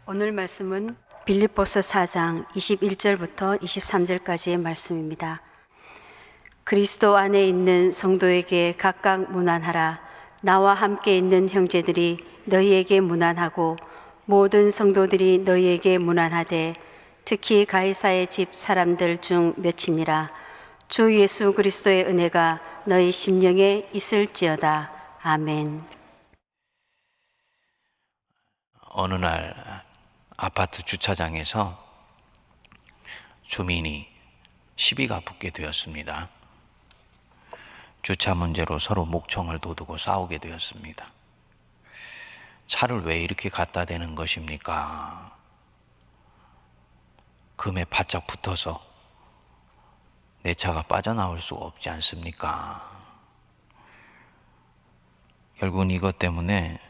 오늘 말씀은 빌립보서 4장 21절부터 23절까지의 말씀입니다. 그리스도 안에 있는 성도에게 각각 문안하라. 나와 함께 있는 형제들이 너희에게 문안하고 모든 성도들이 너희에게 문안하되 특히 가이사의 집 사람들 중 몇이니라. 주 예수 그리스도의 은혜가 너희 심령에 있을지어다. 아멘. 어느 날 아파트 주차장에서 주민이 시비가 붙게 되었습니다. 주차 문제로 서로 목청을 돋우고 싸우게 되었습니다. 차를 왜 이렇게 갖다 대는 것입니까? 금에 바짝 붙어서 내 차가 빠져나올 수가 없지 않습니까? 결국은 이것 때문에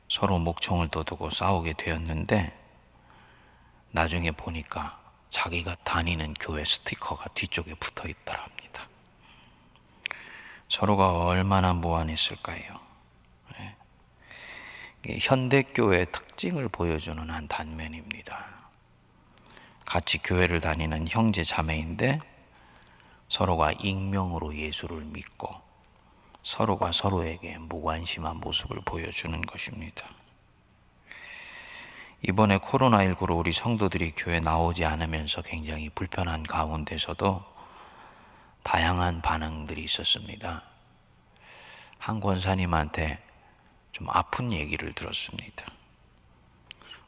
서로 목청을 돋우고 싸우게 되었는데, 나중에 보니까 자기가 다니는 교회 스티커가 뒤쪽에 붙어 있더라 합니다. 서로가 얼마나 무안했을까요? 현대교회의 특징을 보여주는 한 단면입니다. 같이 교회를 다니는 형제 자매인데 서로가 익명으로 예수를 믿고 서로가 서로에게 무관심한 모습을 보여주는 것입니다. 이번에 코로나19로 우리 성도들이 교회 나오지 않으면서 굉장히 불편한 가운데서도 다양한 반응들이 있었습니다. 한 권사님한테 좀 아픈 얘기를 들었습니다.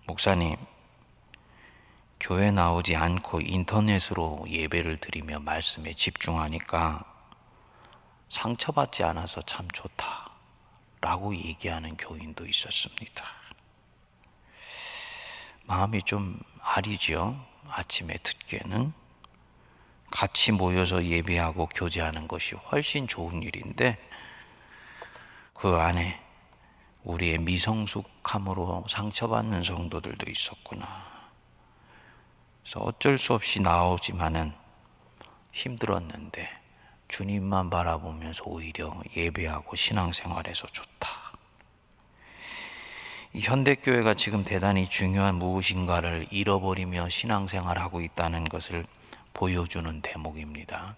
목사님, 교회 나오지 않고 인터넷으로 예배를 드리며 말씀에 집중하니까 상처받지 않아서 참 좋다 라고 얘기하는 교인도 있었습니다. 마음이 좀 아리죠. 아침에 듣기에는 같이 모여서 예배하고 교제하는 것이 훨씬 좋은 일인데, 그 안에 우리의 미성숙함으로 상처받는 성도들도 있었구나. 그래서 어쩔 수 없이 나오지만은 힘들었는데 주님만 바라보면서 오히려 예배하고 신앙생활에서 좋다. 이 현대교회가 지금 대단히 중요한 무엇인가를 잃어버리며 신앙생활하고 있다는 것을 보여주는 대목입니다.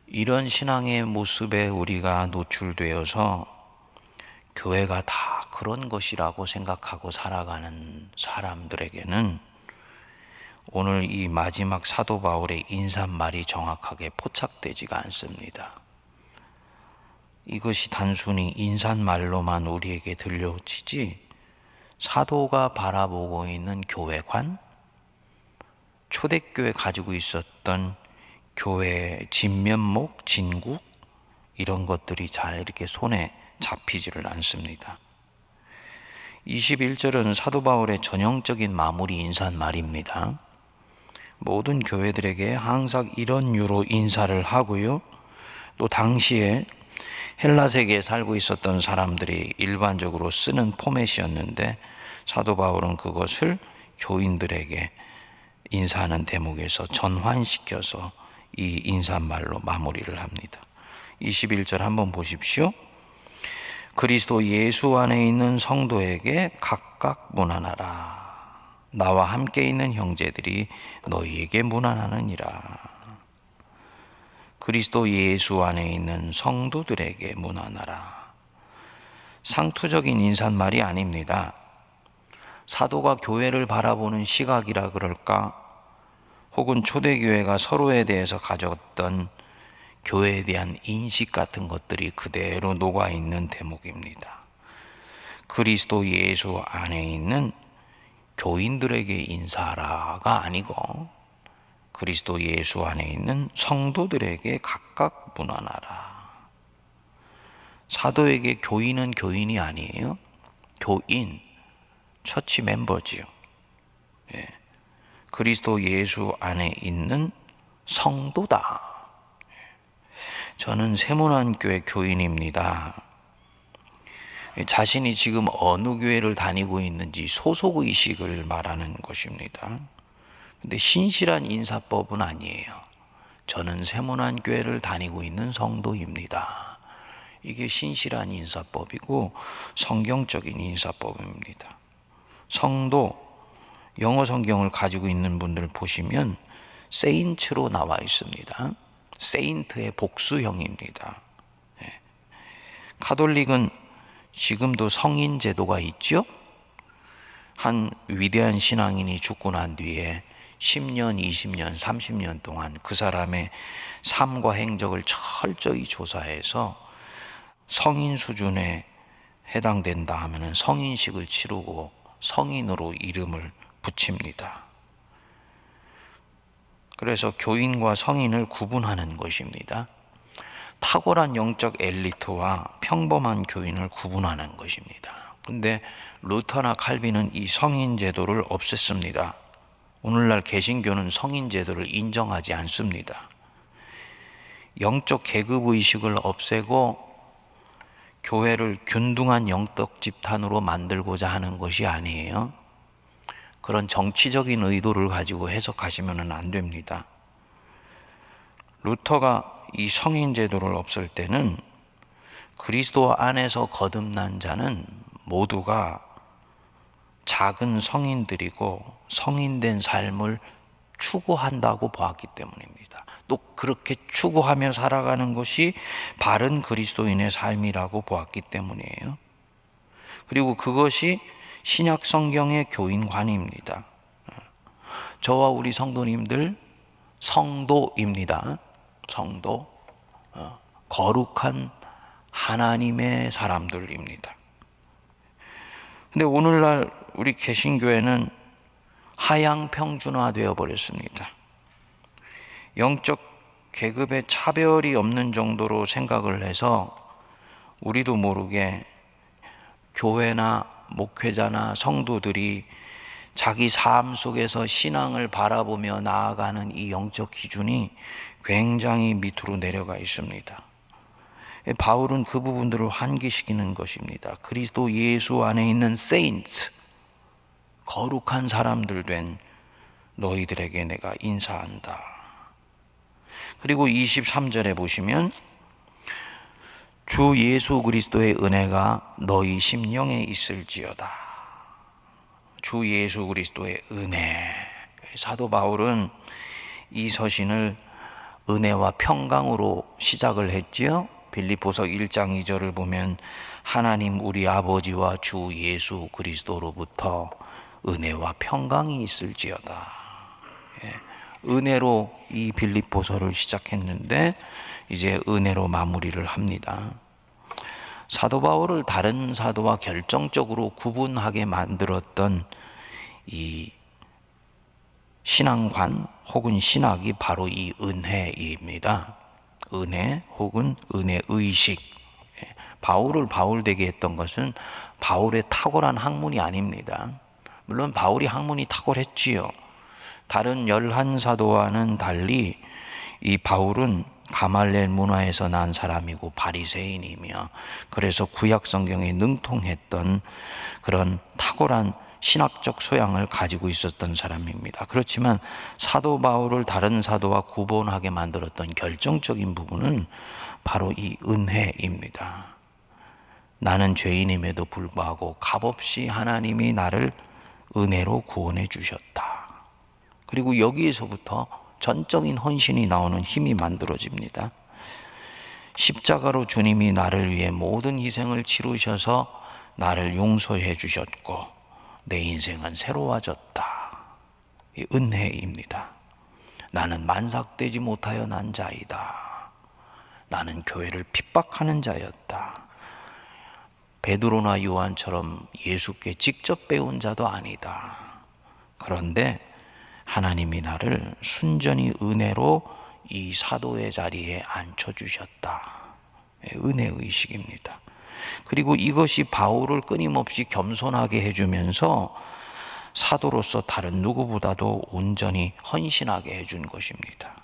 이런 신앙의 모습에 우리가 노출되어서 교회가 다 그런 것이라고 생각하고 살아가는 사람들에게는 오늘 이 마지막 사도 바울의 인사말이 정확하게 포착되지가 않습니다. 이것이 단순히 인사말로만 우리에게 들려지지, 사도가 바라보고 있는 교회관, 초대교회 가지고 있었던 교회의 진면목, 진국, 이런 것들이 잘 이렇게 손에 잡히지를 않습니다. 21절은 사도 바울의 전형적인 마무리 인사말입니다. 모든 교회들에게 항상 이런 유로 인사를 하고요, 또 당시에 헬라 세계에 살고 있었던 사람들이 일반적으로 쓰는 포맷이었는데, 사도 바울은 그것을 교인들에게 인사하는 대목에서 전환시켜서 이 인사말로 마무리를 합니다. 21절 한번 보십시오. 그리스도 예수 안에 있는 성도에게 각각 문안하라. 나와 함께 있는 형제들이 너희에게 문안하느니라. 그리스도 예수 안에 있는 성도들에게 문안하라. 상투적인 인사말이 아닙니다. 사도가 교회를 바라보는 시각이라 그럴까, 혹은 초대교회가 서로에 대해서 가졌던 교회에 대한 인식 같은 것들이 그대로 녹아있는 대목입니다. 그리스도 예수 안에 있는 교인들에게 인사하라가 아니고 그리스도 예수 안에 있는 성도들에게 각각 문안하라. 사도에게 교인은 교인이 아니에요. 교인, 처치 멤버지요. 예. 그리스도 예수 안에 있는 성도다. 저는 세문안교회 교인입니다. 자신이 지금 어느 교회를 다니고 있는지 소속의식을 말하는 것입니다. 근데 신실한 인사법은 아니에요. 저는 세문안교회를 다니고 있는 성도입니다. 이게 신실한 인사법이고 성경적인 인사법입니다. 성도, 영어 성경을 가지고 있는 분들 보시면 세인트로 나와 있습니다. 세인트의 복수형입니다. 가톨릭은 지금도 성인 제도가 있죠. 한 위대한 신앙인이 죽고 난 뒤에 10년, 20년, 30년 동안 그 사람의 삶과 행적을 철저히 조사해서 성인 수준에 해당된다 하면은 성인식을 치르고 성인으로 이름을 붙입니다. 그래서 교인과 성인을 구분하는 것입니다. 탁월한 영적 엘리트와 평범한 교인을 구분하는 것입니다. 근데 루터나 칼빈은 이 성인 제도를 없앴습니다. 오늘날 개신교는 성인 제도를 인정하지 않습니다. 영적 계급 의식을 없애고 교회를 균등한 영적 집단으로 만들고자 하는 것이 아니에요. 그런 정치적인 의도를 가지고 해석하시면 안 됩니다. 루터가 이 성인 제도를 없앨 때는 그리스도 안에서 거듭난 자는 모두가 작은 성인들이고 성인된 삶을 추구한다고 보았기 때문입니다. 또 그렇게 추구하며 살아가는 것이 바른 그리스도인의 삶이라고 보았기 때문이에요. 그리고 그것이 신약 성경의 교인관입니다. 저와 우리 성도님들 성도입니다. 성도, 거룩한 하나님의 사람들입니다. 근데 오늘날 우리 개신교회는 하향 평준화되어 버렸습니다. 영적 계급의 차별이 없는 정도로 생각을 해서 우리도 모르게 교회나 목회자나 성도들이 자기 삶 속에서 신앙을 바라보며 나아가는 이 영적 기준이 굉장히 밑으로 내려가 있습니다. 바울은 그 부분들을 환기시키는 것입니다. 그리스도 예수 안에 있는 세인트, 거룩한 사람들 된 너희들에게 내가 인사한다. 그리고 23절에 보시면 주 예수 그리스도의 은혜가 너희 심령에 있을지어다. 주 예수 그리스도의 은혜. 사도 바울은 이 서신을 은혜와 평강으로 시작을 했지요. 빌립보서 1장 2절을 보면 하나님 우리 아버지와 주 예수 그리스도로부터 은혜와 평강이 있을지어다. 은혜로 이 빌립보서를 시작했는데 이제 은혜로 마무리를 합니다. 사도 바울을 다른 사도와 결정적으로 구분하게 만들었던 이 신앙관 혹은 신학이 바로 이 은혜입니다. 은혜 혹은 은혜의식. 바울을 바울되게 했던 것은 바울의 탁월한 학문이 아닙니다. 물론 바울이 학문이 탁월했지요. 다른 11사도와는 달리 이 바울은 가말리엘 문화에서 난 사람이고 바리새인이며 그래서 구약 성경에 능통했던 그런 탁월한 신학적 소양을 가지고 있었던 사람입니다. 그렇지만 사도 바울을 다른 사도와 구분하게 만들었던 결정적인 부분은 바로 이 은혜입니다. 나는 죄인임에도 불구하고 값없이 하나님이 나를 은혜로 구원해 주셨다. 그리고 여기에서부터 전적인 헌신이 나오는 힘이 만들어집니다. 십자가로 주님이 나를 위해 모든 희생을 치르셔서 나를 용서해 주셨고 내 인생은 새로워졌다. 이 은혜입니다. 나는 만삭되지 못하여 난 자이다. 나는 교회를 핍박하는 자였다. 베드로나 요한처럼 예수께 직접 배운 자도 아니다. 그런데 하나님이 나를 순전히 은혜로 이 사도의 자리에 앉혀주셨다. 은혜의식입니다. 그리고 이것이 바울을 끊임없이 겸손하게 해주면서 사도로서 다른 누구보다도 온전히 헌신하게 해준 것입니다.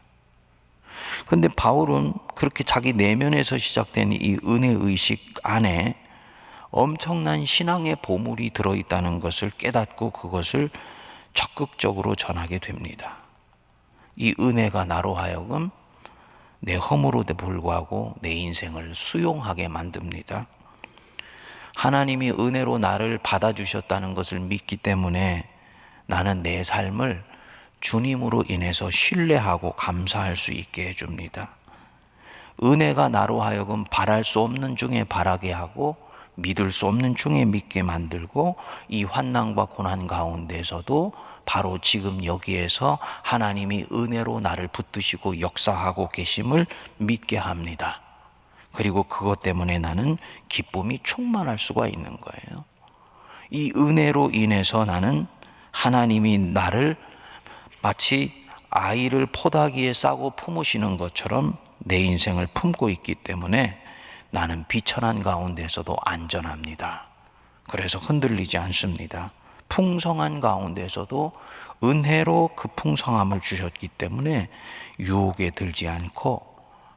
그런데 바울은 그렇게 자기 내면에서 시작된 이 은혜의식 안에 엄청난 신앙의 보물이 들어있다는 것을 깨닫고 그것을 적극적으로 전하게 됩니다. 이 은혜가 나로 하여금 내 허물에도 불구하고 내 인생을 수용하게 만듭니다. 하나님이 은혜로 나를 받아주셨다는 것을 믿기 때문에 나는 내 삶을 주님으로 인해서 신뢰하고 감사할 수 있게 해줍니다. 은혜가 나로 하여금 바랄 수 없는 중에 바라게 하고 믿을 수 없는 중에 믿게 만들고 이 환난과 고난 가운데서도 바로 지금 여기에서 하나님이 은혜로 나를 붙드시고 역사하고 계심을 믿게 합니다. 그리고 그것 때문에 나는 기쁨이 충만할 수가 있는 거예요. 이 은혜로 인해서 나는 하나님이 나를 마치 아이를 포다기에 싸고 품으시는 것처럼 내 인생을 품고 있기 때문에 나는 비천한 가운데서도 안전합니다. 그래서 흔들리지 않습니다. 풍성한 가운데서도 은혜로 그 풍성함을 주셨기 때문에 유혹에 들지 않고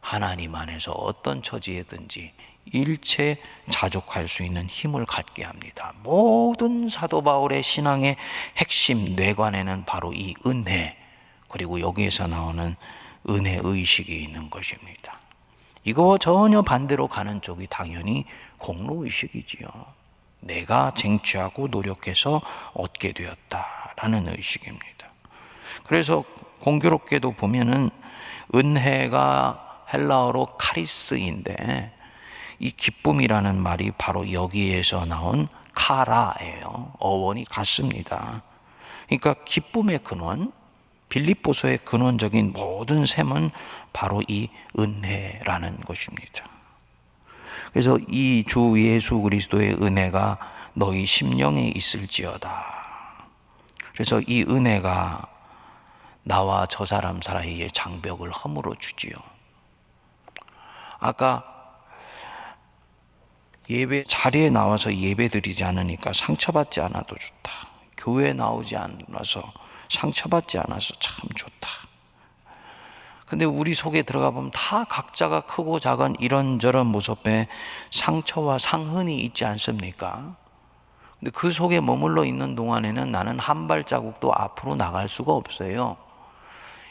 하나님 안에서 어떤 처지에든지 일체 자족할 수 있는 힘을 갖게 합니다. 모든 사도 바울의 신앙의 핵심 뇌관에는 바로 이 은혜, 그리고 여기에서 나오는 은혜 의식이 있는 것입니다. 이거 전혀 반대로 가는 쪽이 당연히 공로 의식이지요. 내가 쟁취하고 노력해서 얻게 되었다라는 의식입니다. 그래서 공교롭게도 보면은 은혜가 헬라어로 카리스인데 이 기쁨이라는 말이 바로 여기에서 나온 카라예요. 어원이 같습니다. 그러니까 기쁨의 근원, 빌립보서의 근원적인 모든 셈은 바로 이 은혜라는 것입니다. 그래서 이 주 예수 그리스도의 은혜가 너희 심령에 있을지어다. 그래서 이 은혜가 나와 저 사람 사이의 장벽을 허물어 주지요. 아까 예배 자리에 나와서 예배 드리지 않으니까 상처받지 않아도 좋다. 교회 나오지 않아서 상처받지 않아서 참 좋다. 근데 우리 속에 들어가 보면 다 각자가 크고 작은 이런저런 모습에 상처와 상흔이 있지 않습니까? 근데 그 속에 머물러 있는 동안에는 나는 한 발자국도 앞으로 나갈 수가 없어요.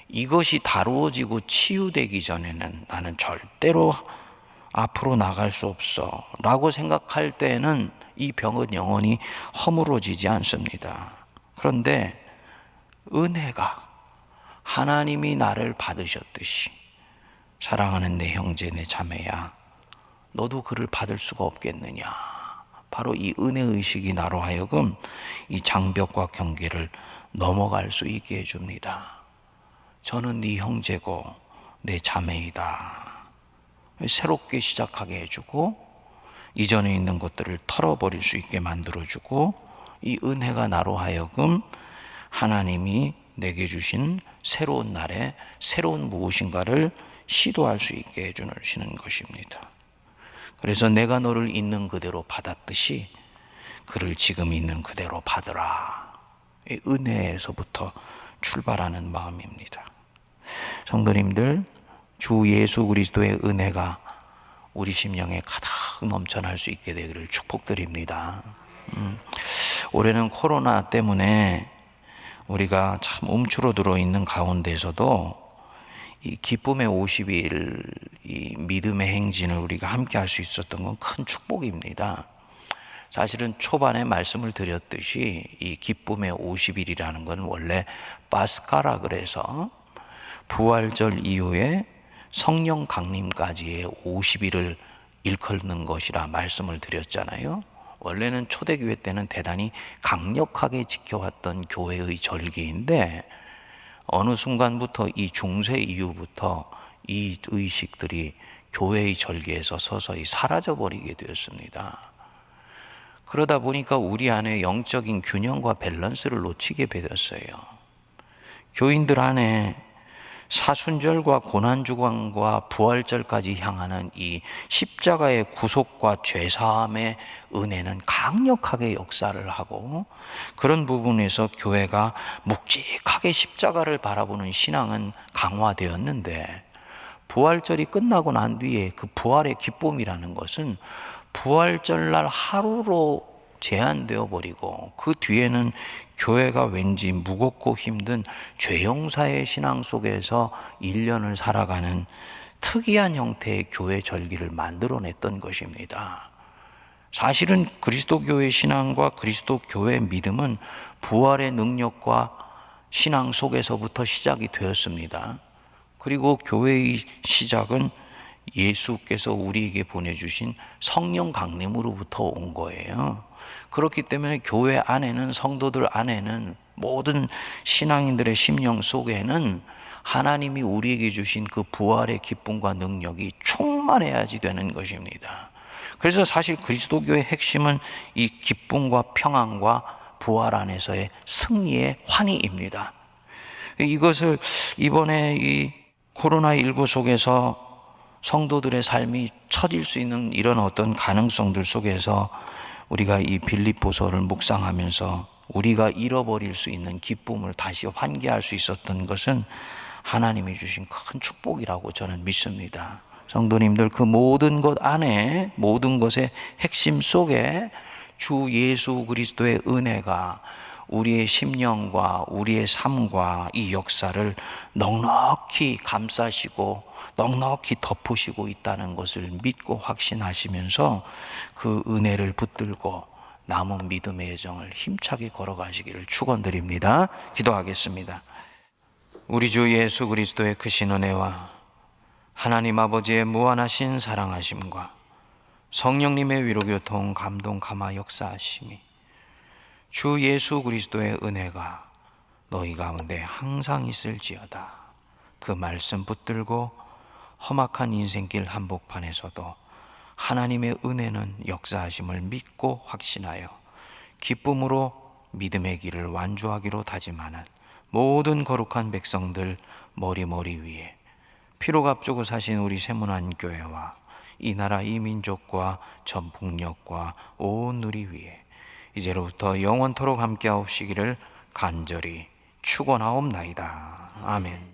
이것이 다루어지고 치유되기 전에는 나는 절대로 앞으로 나갈 수 없어 라고 생각할 때에는 이 병은 영원히 허물어지지 않습니다. 그런데 은혜가 하나님이 나를 받으셨듯이 사랑하는 내 형제 내 자매야, 너도 그를 받을 수가 없겠느냐. 바로 이 은혜의식이 나로 하여금 이 장벽과 경계를 넘어갈 수 있게 해줍니다. 저는 네 형제고 내 자매이다. 새롭게 시작하게 해주고 이전에 있는 것들을 털어버릴 수 있게 만들어주고 이 은혜가 나로 하여금 하나님이 내게 주신 새로운 날에 새로운 무엇인가를 시도할 수 있게 해주시는 것입니다. 그래서 내가 너를 있는 그대로 받았듯이 그를 지금 있는 그대로 받으라. 이 은혜에서부터 출발하는 마음입니다. 성도님들, 주 예수 그리스도의 은혜가 우리 심령에 가득 넘쳐날 수 있게 되기를 축복드립니다. 올해는 코로나 때문에 우리가 참 움츠러들어 있는 가운데서도 이 기쁨의 50일 이 믿음의 행진을 우리가 함께 할 수 있었던 건 큰 축복입니다. 사실은 초반에 말씀을 드렸듯이 이 기쁨의 50일이라는 건 원래 파스카라 그래서 부활절 이후에 성령 강림까지의 50일을 일컫는 것이라 말씀을 드렸잖아요. 원래는 초대교회 때는 대단히 강력하게 지켜왔던 교회의 절기인데 어느 순간부터 이 중세 이후부터 이 의식들이 교회의 절기에서 서서히 사라져버리게 되었습니다. 그러다 보니까 우리 안에 영적인 균형과 밸런스를 놓치게 되었어요. 교인들 안에 사순절과 고난주간과 부활절까지 향하는 이 십자가의 구속과 죄사함의 은혜는 강력하게 역사를 하고 그런 부분에서 교회가 묵직하게 십자가를 바라보는 신앙은 강화되었는데 부활절이 끝나고 난 뒤에 그 부활의 기쁨이라는 것은 부활절날 하루로 제한되어 버리고 그 뒤에는 교회가 왠지 무겁고 힘든 죄용사의 신앙 속에서 1년을 살아가는 특이한 형태의 교회 절기를 만들어냈던 것입니다. 사실은 그리스도교의 신앙과 그리스도교의 믿음은 부활의 능력과 신앙 속에서부터 시작이 되었습니다. 그리고 교회의 시작은 예수께서 우리에게 보내주신 성령 강림으로부터 온 거예요. 그렇기 때문에 교회 안에는, 성도들 안에는, 모든 신앙인들의 심령 속에는 하나님이 우리에게 주신 그 부활의 기쁨과 능력이 충만해야지 되는 것입니다. 그래서 사실 그리스도교의 핵심은 이 기쁨과 평안과 부활 안에서의 승리의 환희입니다. 이것을 이번에 이 코로나19 속에서 성도들의 삶이 처질 수 있는 이런 어떤 가능성들 속에서 우리가 이 빌립보서를 묵상하면서 우리가 잃어버릴 수 있는 기쁨을 다시 환기할 수 있었던 것은 하나님이 주신 큰 축복이라고 저는 믿습니다. 성도님들, 그 모든 것 안에, 모든 것의 핵심 속에 주 예수 그리스도의 은혜가 우리의 심령과 우리의 삶과 이 역사를 넉넉히 감싸시고 넉넉히 덮으시고 있다는 것을 믿고 확신하시면서 그 은혜를 붙들고 남은 믿음의 여정을 힘차게 걸어가시기를 축원드립니다. 기도하겠습니다. 우리 주 예수 그리스도의 크신 은혜와 하나님 아버지의 무한하신 사랑하심과 성령님의 위로교통 감동 감화 역사하심이 주 예수 그리스도의 은혜가 너희 가운데 항상 있을지어다. 그 말씀 붙들고 험악한 인생길 한복판에서도 하나님의 은혜는 역사하심을 믿고 확신하여 기쁨으로 믿음의 길을 완주하기로 다짐하는 모든 거룩한 백성들 머리 위에 피로 값주고 사신 우리 세문안 교회와 이 나라 이 민족과 전 북녘과 온 누리 위에 이제로부터 영원토록 함께하옵시기를 간절히 축원하옵나이다. 아멘.